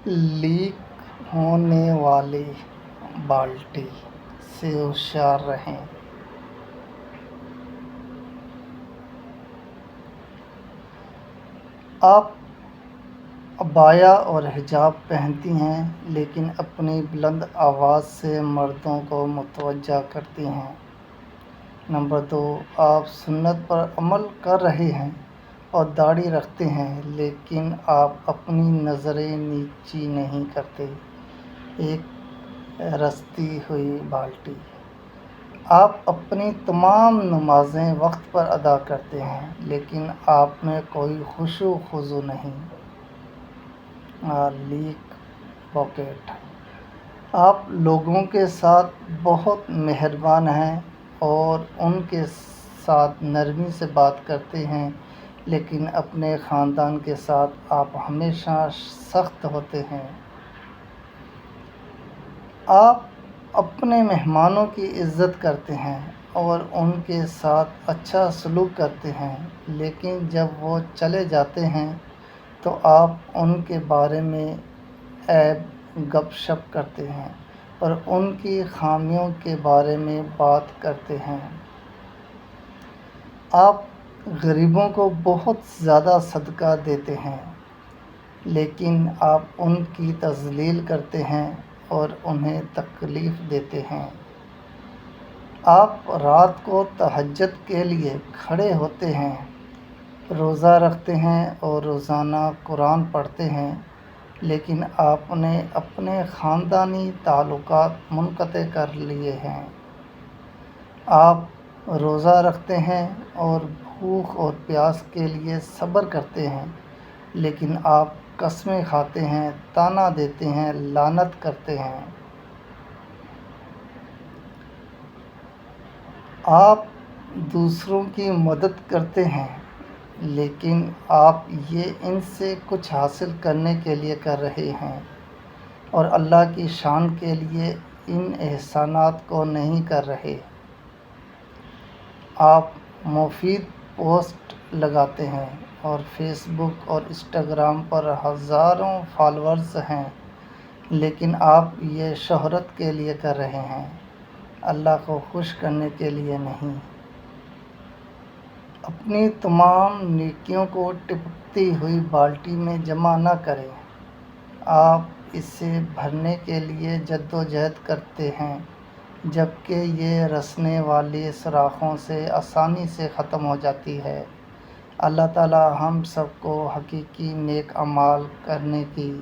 Leak ہونے والی بالٹی سے ہوشیار رہیں۔ آپ عبایا اور حجاب پہنتی ہیں لیکن اپنی بلند آواز سے مردوں کو متوجہ کرتی ہیں۔ نمبر 2، آپ سنت پر عمل کر رہے ہیں اور داڑھی رکھتے ہیں لیکن آپ اپنی نظریں نیچی نہیں کرتے۔ ایک رستی ہوئی بالٹی۔ آپ اپنی تمام نمازیں وقت پر ادا کرتے ہیں لیکن آپ میں کوئی خشوع و خضوع نہیں۔ لیک باکٹ۔ آپ لوگوں کے ساتھ بہت مہربان ہیں اور ان کے ساتھ نرمی سے بات کرتے ہیں لیکن اپنے خاندان کے ساتھ آپ ہمیشہ سخت ہوتے ہیں۔ آپ اپنے مہمانوں کی عزت کرتے ہیں اور ان کے ساتھ اچھا سلوک کرتے ہیں لیکن جب وہ چلے جاتے ہیں تو آپ ان کے بارے میں عیب گپ شپ کرتے ہیں اور ان کی خامیوں کے بارے میں بات کرتے ہیں۔ آپ غریبوں کو بہت زیادہ صدقہ دیتے ہیں لیکن آپ ان کی تذلیل کرتے ہیں اور انہیں تکلیف دیتے ہیں۔ آپ رات کو تہجد کے لیے کھڑے ہوتے ہیں، روزہ رکھتے ہیں اور روزانہ قرآن پڑھتے ہیں لیکن آپ نے اپنے خاندانی تعلقات منقطع کر لیے ہیں۔ آپ روزہ رکھتے ہیں اور بھوک اور پیاس کے لیے صبر کرتے ہیں لیکن آپ قسمیں کھاتے ہیں، طعنہ دیتے ہیں، لعنت کرتے ہیں۔ آپ دوسروں کی مدد کرتے ہیں لیکن آپ یہ ان سے کچھ حاصل کرنے کے لیے کر رہے ہیں اور اللہ کی شان کے لیے ان احسانات کو نہیں کر رہے۔ آپ مفید پوسٹ لگاتے ہیں اور فیس بک اور انسٹاگرام پر ہزاروں فالوورز ہیں لیکن آپ یہ شہرت کے لیے کر رہے ہیں، اللہ کو خوش کرنے کے لیے نہیں۔ اپنی تمام نیکیوں کو ٹپکتی ہوئی بالٹی میں جمع نہ کریں۔ آپ اسے بھرنے کے لیے جدوجہد کرتے ہیں جبکہ یہ رسنے والی سوراخوں سے آسانی سے ختم ہو جاتی ہے۔ اللہ تعالی ہم سب کو حقیقی نیک اعمال کرنے کی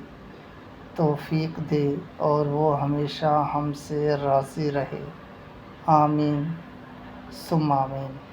توفیق دے اور وہ ہمیشہ ہم سے راضی رہے۔ آمین ثم آمین۔